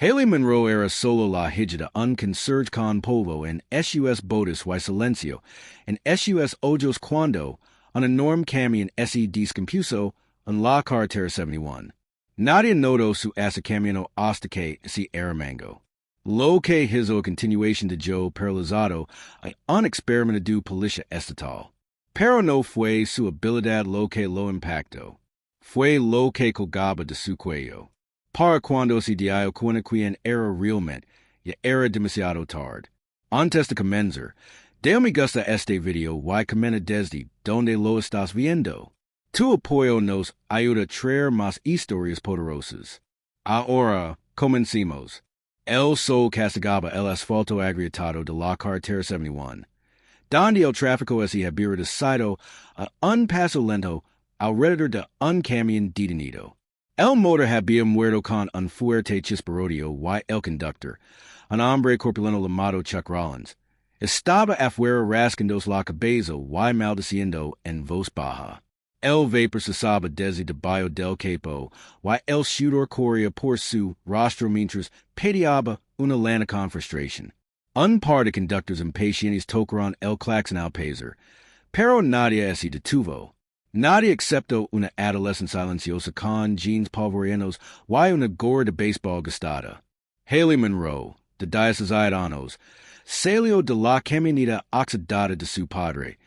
Haley Monroe era solo la hija de un conserje con polvo en sus botas y silencio en sus ojos cuando un enorme camión se descompuso en la carretera 71. Nadie notó su ese camino hasta que se arremango. Lo que hizo continuación de Joe paralizado a un experimento de policía estatal. Pero no fue su habilidad lo que lo impactó. Fue lo que colgaba de su cuello. Para cuando se dio cuenta quien era realmente, ya era demasiado tarde. Antes de comenzar, de me gusta este video y comenta desde donde lo estás viendo. Tu apoyo nos ayuda a traer más historias poderosas. Ahora, comencemos. El sol castigaba el asfalto agrietado de la carretera 71. Donde el tráfico se había reducido a un paso lento alrededor de un camión detenido. El motor había muerto con un fuerte chisparodio y el conductor, un hombre corpulento llamado Chuck Rollins, estaba afuera rascando la cabeza y maldiciendo en voz baja. El vapor cesaba desde debajo del capo y el sudor corría por su rostro mientras pediaba una lana con frustración. Un par de conductores impacientes tocaron el claxon al pasar, pero nadie se detuvo. Nadie excepto una adolescente silenciosa con jeans polvorientos y una gorra de béisbol gastada. Haley Monroe, de 16 años, salió de la camioneta oxidada de su padre,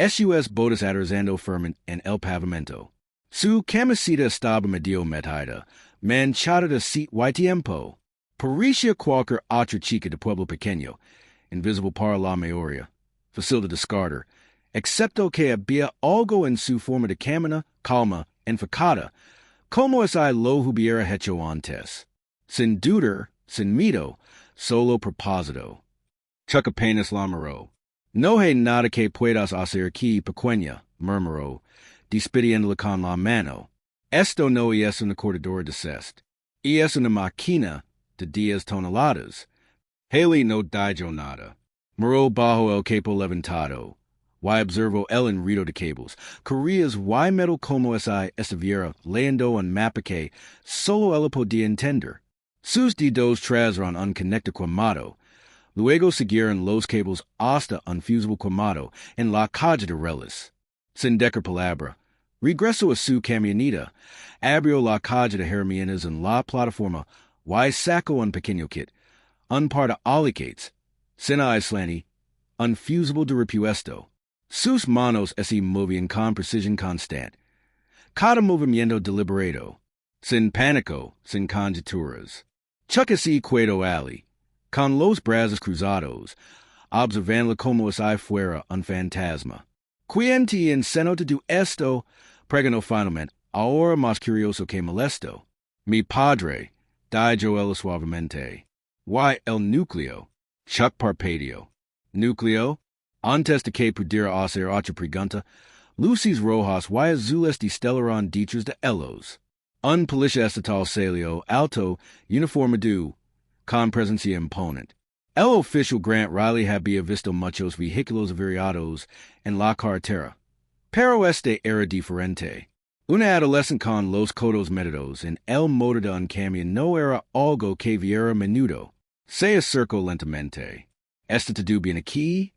sus botas aterrizando firme en el pavimento. Su camiseta estaba medio metida, manchada de sed y tiempo. Parecía cualquier otra chica de pueblo pequeño, invisible para la mayoría, fácil de descartar, excepto que había algo en su forma de caminar, calma, enfocada, como lo hubiera hecho antes. Sin dudar, sin miedo, solo propósito. Chuck apenas la miró. No hay nada que puedas hacer aquí, pequeña, murmuró, despidiéndola con la mano. Esto no es una corredora de cest. Es una máquina de 10 toneladas. Haley no dijo nada. Miró bajo el capo levantado. Y observó el enredo de cables, correas y metal como estuviera leyendo un mapa que solo él podía entender. Sus dedos trazaron un conector quemado. Luego siguieron los cables hasta un fusible quemado en la calle de reles. Sin decir palabra, regresó a su camioneta, abrió la calle de herramientas en la plataforma y sacó un pequeño kit, un par de alicates, sin aislante, un fusible de repuesto. Sus manos se movían con precisión constante. Cada movimiento deliberado, sin pánico, sin conjeturas. Chuck se quedó allí, con los brazos cruzados, observando como si fuera un fantasma. ¿Quién te enseñó de esto? Preguntó finalmente, ahora más curioso que molesto. Mi padre, dijo él suavemente. Y el núcleo. Chuck parpadeó. ¿Núcleo? Antes de que pudiera hacer otra pregunta, luces rojas y azules destellaron detrás de ellos. Un policía estatal salió alto, uniformado, con presencia imponente. El oficial Grant Riley había visto muchos vehículos averiados en la carretera, pero este era diferente. Una adolescente con los codos metidos en el motor de un camión no era algo que viera menudo. Se acercó lentamente. ¿Este te bien aquí?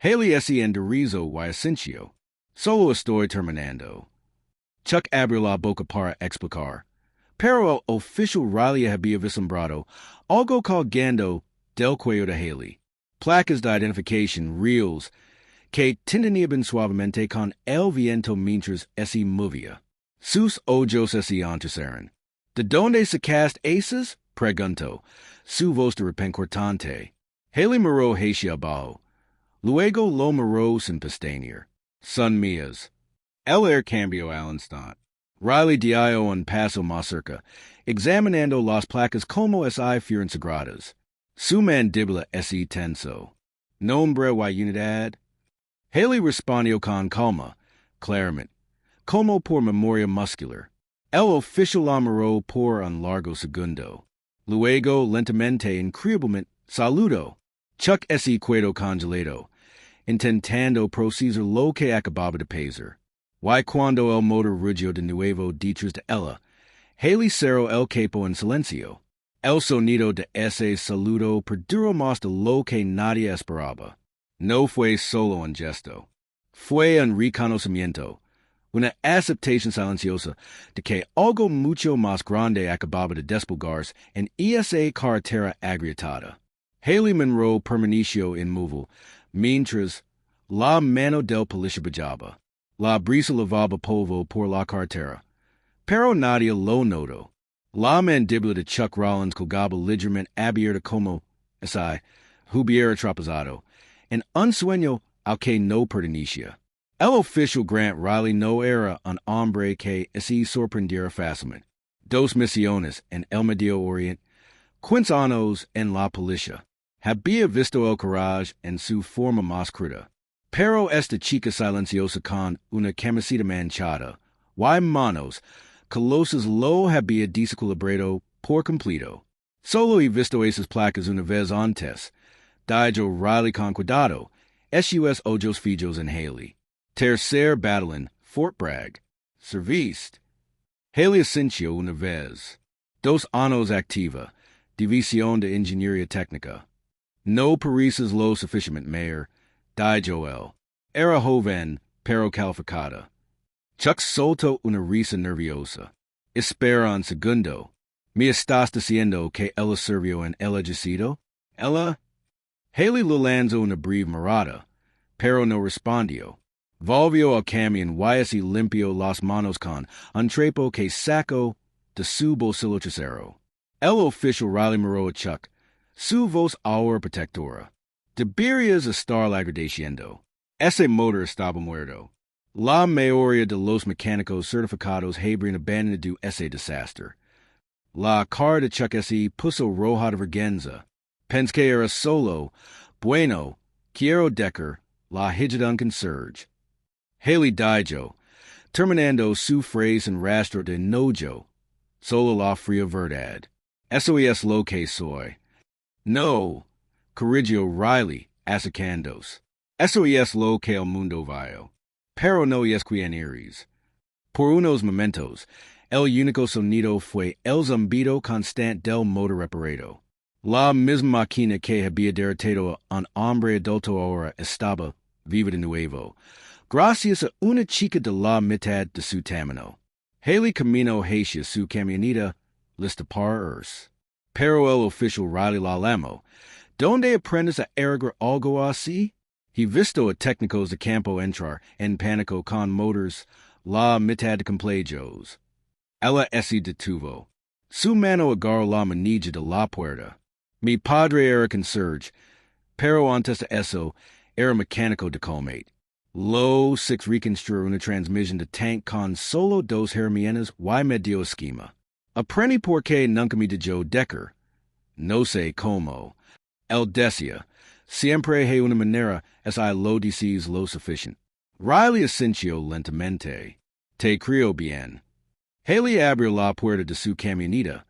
Haley se enderezó y asintió. Solo estoy terminando. Chuck abrió la boca para explicar, pero el oficial Riley había vislumbrado algo colgando del cuello de Haley. Placas de identificación reales que tintineaban suavemente con el viento mientras se movía. Sus ojos se entrecerraron. ¿De dónde sacaste esas? Preguntó, su voz de repente cortante. Haley miró hacia abajo. Luego lo miró sin pestañear. Son mías. El air cambió al instante. Riley dio un paso más cerca, examinando las placas como si fueran sagradas. Su mandíbula se tensó. ¿Nombre y unidad? Haley respondió con calma, claramente, como por memoria muscular. El oficial la miró por un largo segundo. Luego, lentamente, increíblemente, saludó. Chuck se quedó congelado, intentando procesar lo que acababa de pasar. Y cuando el motor rugió de nuevo detrás de ella, Haley cerró el capo en silencio. El sonido de ese saludo perduró más de lo que nadie esperaba. No fue solo un gesto. Fue un reconocimiento, una aceptación silenciosa de que algo mucho más grande acababa de desplegarse en esa carretera agrietada. Haley Monroe permaneció inmóvil, mientras la mano del policía bajaba. La brisa lavaba polvo por la carretera. Pero nadie lo notó. La mandíbula de Chuck Rollins colgaba ligeramente abierta como si hubiera tropezado, en un sueño al que no pertenecía. El oficial Grant Riley no era un hombre que se sorprendiera fácilmente. 2 misiones en el Medio Oriente, 15 años en la policía. Había visto el coraje en su forma más cruda. Pero esta chica silenciosa con una camiseta manchada, y manos colosas lo había desequilibrado por completo. Solo he visto esas placas una vez antes. Dijo Riley con cuidado, SUS Ojos Fijos en Haley. Tercer Batallón, Fort Bragg. Serviste. Haley asintió una vez. 2 años activa. División de Ingeniería Técnica. No pareces lo suficientemente mayor. Dijo él. Era joven, pero calificada. Chuck soltó una risa nerviosa. Espera un segundo. ¿Me estás diciendo que ella sirvió en el ejército? Ella? Haley le lanzó una breve mirada, pero no respondió. Volvió al camión y se limpió las manos con un trapo que sacó de su bolsillo trasero. El oficial Riley miró a Chuck, su voz ahora protectora. Deberías estar agradeciendo. Ese motor estaba muerto. La mayoría de los mecánicos certificados habrían abandonado ese desastre. La cara de Chuck se puso roja de vergüenza. Pensé que era solo. Bueno, quiero decir, la hija de un conserje. Haley dijo, terminando su frase en rastro de enojo. Solo la fría verdad. Eso es lo que soy. No, corrigió Riley, acercándose. Eso es lo que el mundo vio. Pero no es quien eres. Por unos momentos, el único sonido fue el zumbido constante del motor reparado. La misma máquina que había derrotado a un hombre adulto ahora estaba viva de nuevo, gracias a una chica de la mitad de su tamaño. Haley caminó hacia su camioneta, lista para irse. Pero el oficial Riley la llamó. ¿Dónde aprendes a arreglar algo así? He visto a técnicos de campo entrar en pánico con motores la mitad de complejos. Ella se detuvo. Su mano agarró la manilla de la puerta. Mi padre era conserje, pero antes de eso era mecánico de colmate. Lo six reconstruyó una transmisión de tank con solo 2 herramientas y medio esquema. Aprendí por qué nunca me dijo Decker. No sé cómo. El decía, siempre hay una manera es I lo dices lo suficiente. Riley asintió lentamente. Te creo bien. Haley abrió la puerta de su camioneta,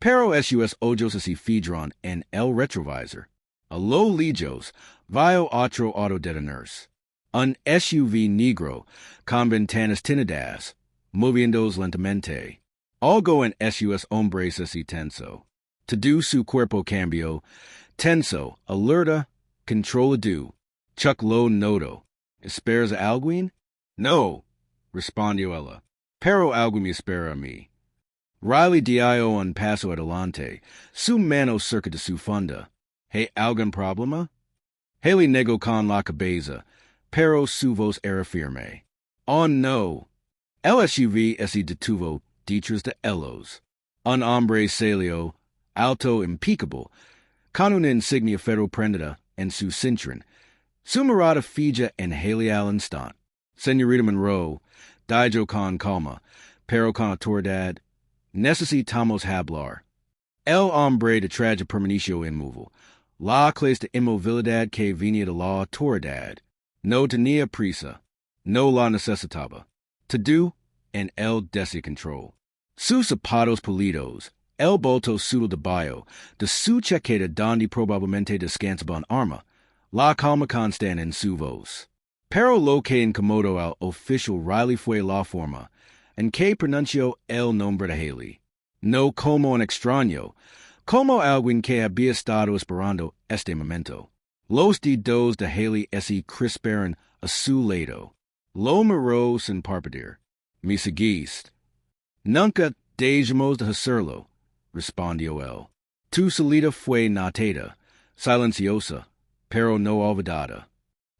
pero sus ojos se fijaron en el retrovisor. A lo lejos, vio otro auto detenerse. Un SUV negro con ventanas tintadas, moviéndose lentamente. Algo en sus hombres se tenso. Todo su cuerpo cambió. Tenso, alerta, controlado. Chuck lo notó. ¿Esperas a alguien? No, respondió ella. Pero algo me espera a mí. Riley dio un paso adelante, su mano cerca de su funda. ¿Hay algún problema? Haley negó con la cabeza, pero su voz era firme. Oh no. El SUV se detuvo detrás de ellos. Un hombre salió, alto impecable, con una insignia federal prendida en su cinturón. Su mirada fija en Haley al instante. Señorita Monroe, dijo con calma, pero con autoridad, necesitamos hablar. El hombre de traje permaneció inmóvil. La clase de inmovilidad que venía de la autoridad. No tenía prisa. No la necesitaba. Todo en el descontrol. Sus zapatos pulidos, el bolso sudo de bayo, de su chaqueta donde probablemente descansaba un arma, la calma constante en su voz. Pero lo que incomodó al oficial Riley fue la forma en que pronunció el nombre de Haley. No como un extraño, Como alguien que había estado esperando este momento. Los dedos de Haley se crisparon a su lado. Lo miró sin parpadear. Me seguiste. Nunca dejamos de hacerlo, respondió él. Tu salida fue notada, silenciosa, pero no olvidada.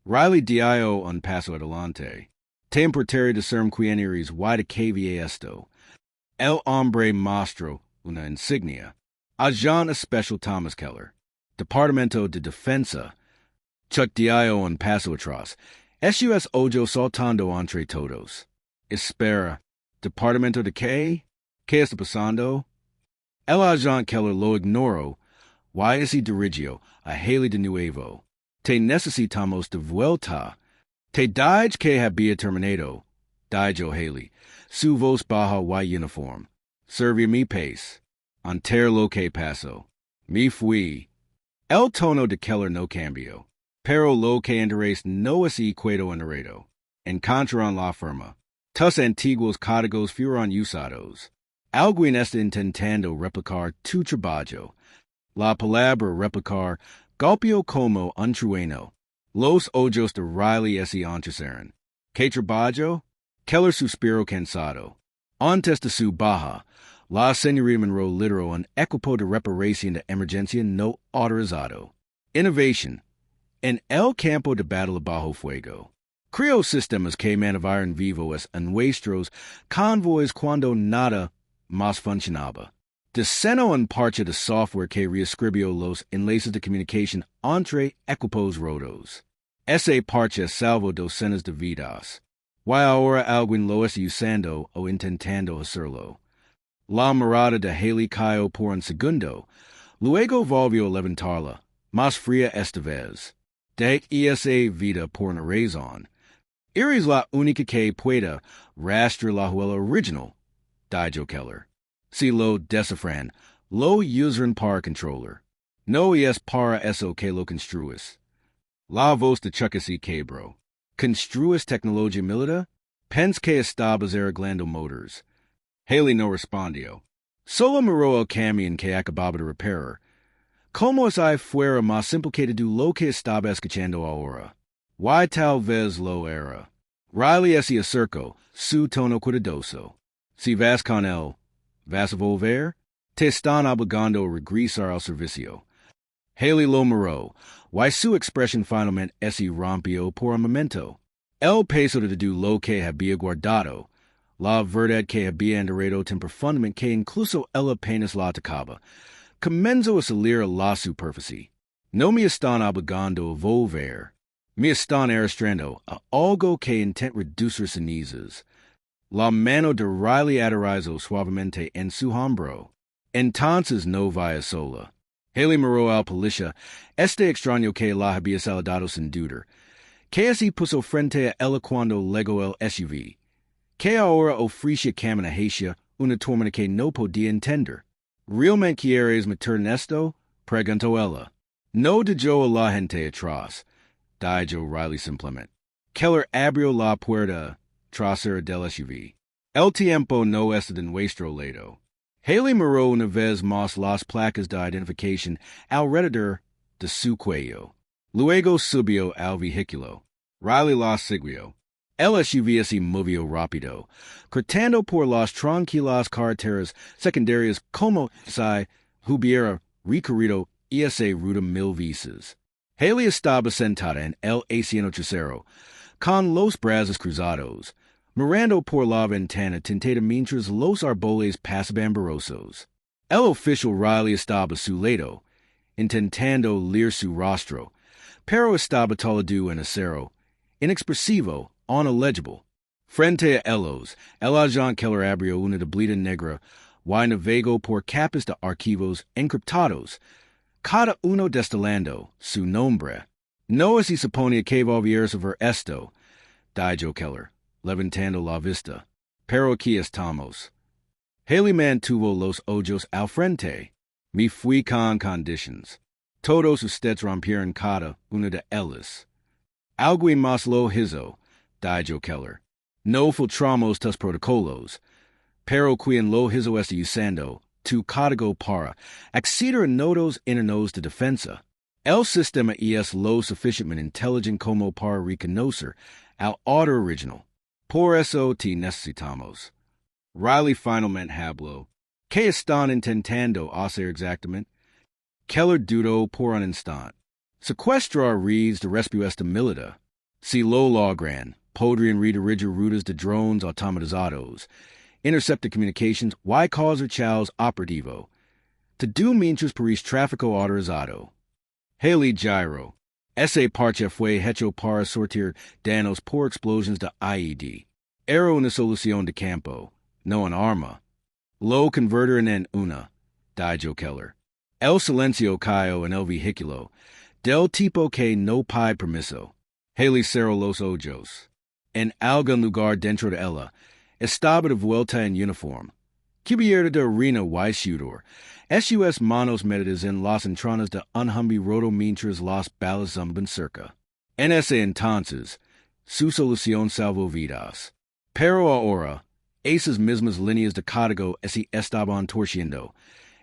Riley dio un paso adelante. Te importaría discern quién eres y de qué viene esto. El hombre mostró una insignia. Agent Special Thomas Keller. Departamento de Defensa. Chuck dio un paso atrás. SUS ojo saltando entre todos. Espera. ¿Departamento de qué? ¿Qué está pasando? El agent Keller lo ignoró. Y se dirigió a Haley de nuevo. Te necesitamos de vuelta. Te dije que había terminado. Dijo Haley. Su voz baja y uniforme. Serví mi pace. Ante lo que pasó. Me fui. El tono de Keller no cambió. Pero lo que interés no es quedo enredado. Encontraron la firma. Tus antiguos códigos fueron usados. Alguien está intentando replicar tu trabajo. La palabra replicar golpeó como un trueno. Los ojos de Riley se entrecerraron. ¿Qué trabajo? Keller suspiró cansado. Antes de su baja, la señorita Monroe lideró un equipo de reparación de emergencia no autorizado. Innovation. En el campo de batalla bajo fuego. Creó sistemas que mantenían vivos a nuestros convoys cuando nada más funcionaba. Diseñó un parche de software que reescribió los enlaces de comunicación entre equipos rotos. Ese parche salvó docenas de vidas. Y ahora alguien lo está usando o intentando hacerlo. La mirada de Haley cayó por un segundo. Luego volvió a levantarla, más fría esta vez. De esa vida por una razón. Eres la única que pueda rastrear la huella original, dijo Keller. Si lo descifran, lo usan para controller. No es para eso que lo construyes. La voz de Chuck se quebró. ¿Construyes tecnología militar? Pens que estabas arreglando motors. Haley no respondió. Solo miró el camión que acababa de reparar. Como si fuera más simple que de lo que estaba escuchando ahora. Y tal vez lo era. Riley se acercó, su tono cuidadoso. Si vas con él, ¿vas a volver? Te están obligando a regresar al servicio. Haley lo miró, y su expresión finalmente se rompió por un momento. El peso de lo que había guardado, la verdad que había enterrado tan profundamente que incluso él apenas la tocaba, comenzó a salir a la superficie. No me están obligando a volver. Me están arrastrando a algo que intenta reducir cenizas. La mano de Riley aterrizó suavemente en su hombro. Entonces no vaya sola. Haley miró al policía, este extraño que la había saludado sin dudar, que se puso frente a él cuando llegó el SUV, que ahora ofrecía comunicación una tormenta que no podía entender. ¿Realmente quieres meter en esto? Preguntó ella. No dijo a la gente atrás, dijo Riley simplemente. Keller abrió la puerta trasera del SUV. El tiempo no está de nuestro lado. Haley miró una vez más las placas de identificación alrededor de su cuello. Luego subió al vehículo. Riley la siguió. El SUV se movió rápido, cortando por las tranquilas carreteras secundarias como si hubiera recorrido esa ruta 1000 veces. Haley estaba sentada en el asiento trasero, con los brazos cruzados, mirando por la ventana tintada mientras los árboles pasaban borrosos. El oficial Riley estaba a su lado, intentando leer su rostro, pero estaba todo en acero, inexpresivo, inelegible. Frente a ellos, el agente Keller abrió una tablita negra y navegó por capas de archivos encriptados, cada uno destilando su nombre. No se suponía que volvieras a ver esto, dijo Keller, levantando la vista. Pero aquí estamos. Haley mantuvo los ojos al frente. Me fui con conditions. Todos ustedes rompieron cada una de ellas. Alguien más lo hizo, dijo Keller. No filtramos tus protocolos, pero quien lo hizo está usando tu código para acceder a nodos internos de defensa. El sistema es lo suficientemente inteligente como para reconocer al autor original. Por eso te necesitamos. Riley finalmente habló. ¿Qué están intentando hacer exactamente? Keller dudó por un instante. Secuestrar reads de respuesta milita. Si lo logran, podrían redirigir rutas de drones automatizados, interceptar communications y causar caos operativo. To do mientras país tráfico autorizado. Haley Gyro. Ese parche fue hecho para sortir danos por explosions de IED. Era una solución de campo, no un arma. Lo convertir en una, dijo Keller. El silencio cayó en el vehículo, del tipo que no pide permiso. Haley cerró los ojos. En algún lugar dentro de ella, estaba de vuelta en uniforme. Cubierta de arena y sudor, sus manos metidas en las entrañas de un humby roto mientras las balas zumban cerca. En ese entonces, su solución salvó vidas. Pero ahora, esas mismas líneas de código se estaban torciendo,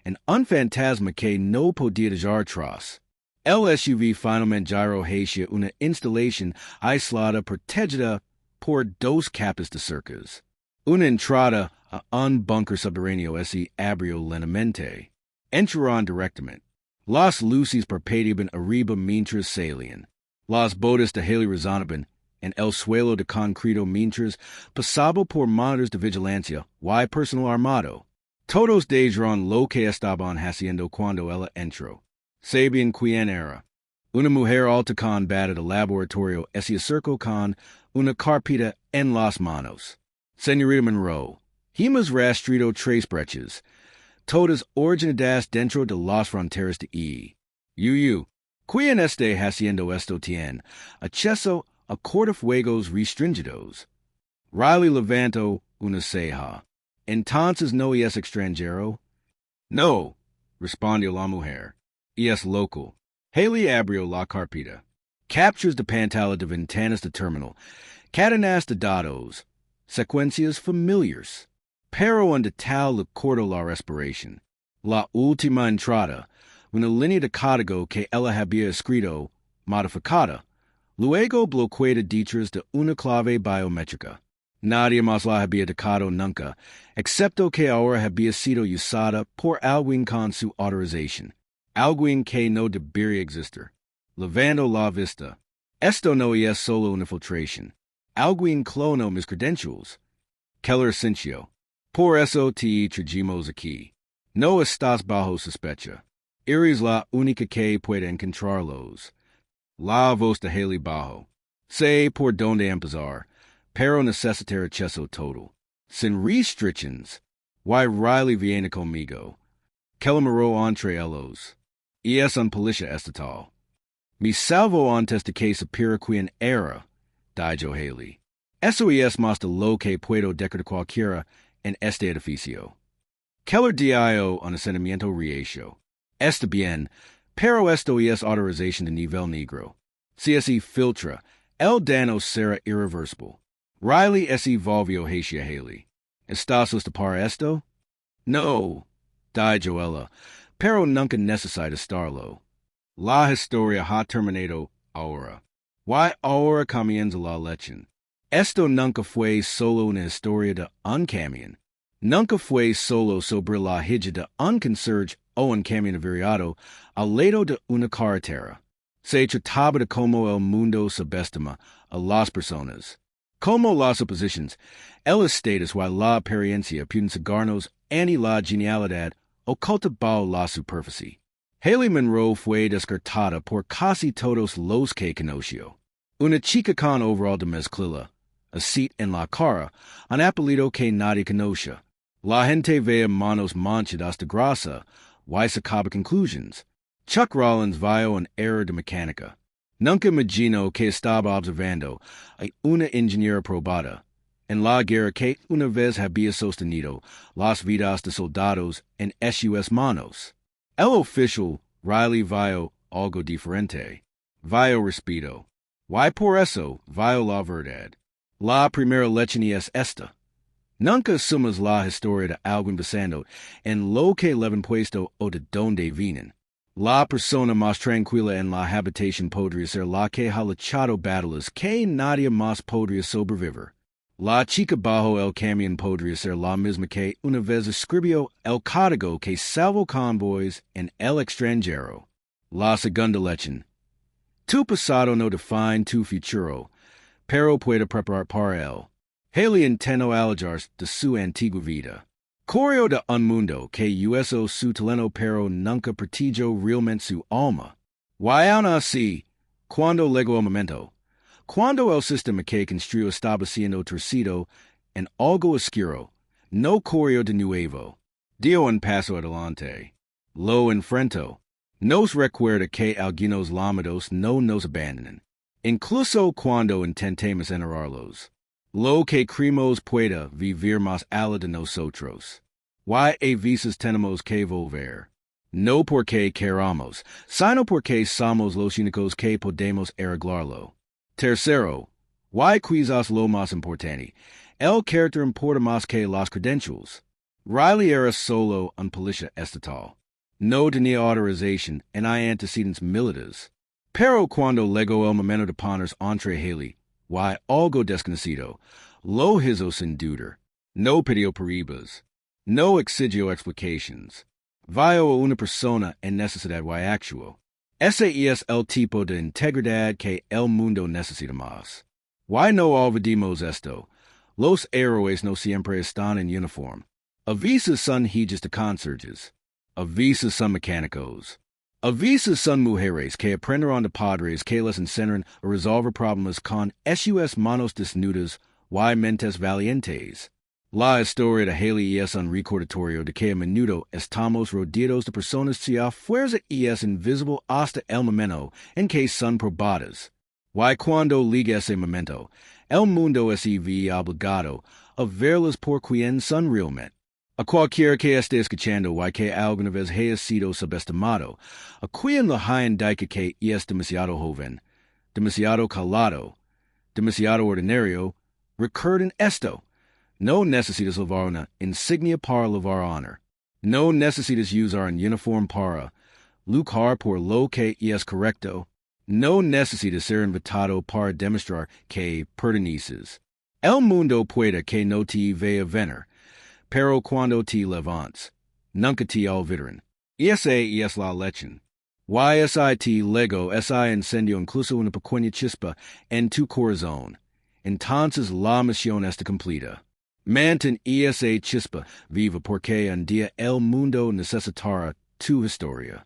en un fantasma que no podía dejar atrás. El SUV finalmente giró hacia una instalación aislada protegida por dos capas de cercas. Una entrada a un bunker subterráneo se abrió lentamente. Entraron directamente. Las luces parpadeaban arriba mientras salían. Las botas de Haley resonaban en el suelo de concreto mientras pasaba por monitores de vigilancia y personal armado. Todos dijeron lo que estaban haciendo cuando ella entró. Sabían quién era. Una mujer alta con bata de laboratorio se acercó con una carpeta en las manos. Señorita Monroe, hemos rastrado tres brechas, todas originadas dentro de las fronteras de ¿Quién esté haciendo esto tiene acceso a cortafuegos restringidos? Riley levantó una ceja. Entonces no es extranjero? No, respondió la mujer. Es local. Haley abrió la carpeta. Captures de pantalla de ventanas de terminal, cadenas de datos, secuencias familiars. Pero en detalle le cortó la respiración. La última entrada, una línea de código que ella había escrito, modificada, luego bloqueada detrás de una clave biométrica. Nadie más la había tocado nunca, excepto que ahora había sido usada por alguien con su autorización. Alguien que no debería existir. Levando la vista. Esto no es solo una filtración. Alguien clonó mis credentials. Keller sintió. Por eso te trajimos aquí. No estás bajo sospecha. Eres la única que puede encontrarlos. La voz de Haley bajo. Sé por dónde empezar, pero necesitaré acceso total. Sin restrictions. Why Riley viene conmigo. Keller miró entre ellos. Es un policía estatal. Me salvo antes de que supiera quién era, dijo Haley. Eso es más de lo que puedo decir cualquiera en este edificio. Keller dio un asentimiento reacio. Está bien, pero esto es autorización de nivel negro. Si se filtra, el daño será irreversible. Riley se volvió hacia Haley. ¿Estás listo para esto? No, dijo ella, pero nunca necesita estarlo. La historia ha terminado ahora. Y ahora comienza la lección. Esto nunca fue solo una historia de un camión. Nunca fue solo sobre la hija de un conserje o un camión averiado al lado de una carretera. Se trataba de cómo el mundo subestima a las personas. Como las oposiciones, el estatus y la apariencia pueden cegarnos y la genialidad oculta bajo la superficie. Haley Monroe fue descartada por casi todos los que conoció. Una chica con overall de mezclilla, a seat en la cara, un apellido que nadie conoce. La gente veía manos manchadas de grasa, y sacaba conclusions. Chuck Rollins vio un error de mecánica. Nunca imaginó que estaba observando a una ingeniera probada en la guerra que una vez había sostenido las vidas de soldados en sus manos. El oficial Riley vio algo diferente. Vio respeto. Y por eso vio la verdad. La primera lección es esta. Nunca sumas la historia de algún pasando en lo que leven puesto o de donde vienen. La persona más tranquila en la habitación podría ser la que ha luchado battles que nadie más podría sobrevivir. La chica bajo el camión podría ser la misma que una vez escribió el código que salvó convoys en el extranjero. La segunda lección. Tu pasado no define tu futuro, pero puede preparar para él. Haley intentó alejarse de su antigua vida. Corrió de un mundo que usó su talento pero nunca protegió realmente su alma. Y aún así, cuando llegó el momento, cuando el sistema que construyó estaba siendo torcido en algo oscuro, no corrió de nuevo. Dio un paso adelante. Lo enfrentó. Nos recuerda que algunos llamados no nos abandonan, incluso cuando intentemos enterrarlos. Lo que creemos pueda vivir más allá de nosotros. Y a veces tenemos que volver. No porque queramos, sino porque somos los únicos que podemos arreglarlo. Tercero, y quizás lo más importante, el carácter importa más que las credentials. Riley era solo un policía estatal. No tenía autorización en antecedentes militares. Pero cuando llegó el momento de ponerse entre Haley y algo desconocido, lo hizo sin dudar. No pidió pruebas. No exigió explicaciones. Vio a una persona en necesidad y actuó. Ese es el tipo de integridad que el mundo necesita más. Y no olvidemos esto. Los héroes no siempre están en uniforme. A veces son hijas de conserjes. A veces son mecánicos. A veces son mujeres que aprenderán de padres que les enseñan a resolver problemas con sus manos desnudas y mentes valientes. La historia de Haley es un recordatorio de que a menudo estamos rodeados de personas cuya fuerza es invisible hasta el momento en que son probadas. Y cuando llega ese momento, el mundo se ve obligado a verlas por quien son realmente. A cualquiera que esté escuchando y que alguna vez haya sido subestimado, a quien lo hayan dicho que es demasiado joven, demasiado calado, demasiado ordinario, recuerden esto. No necesitas llevar una insignia para llevar honor. No necesitas usar un uniforme para luchar por lo que es correcto. No necesitas ser invitado para demostrar que perteneces. El mundo puede que no te vea venir, pero cuando te levantes, nunca te olvidarán. Esa es la lección. Y lego ese incendio incluso una pequeña chispa en tu corazón. Entonces la misión está cumplida. Mantén esa chispa viva porque un día el mundo necesitará tu historia.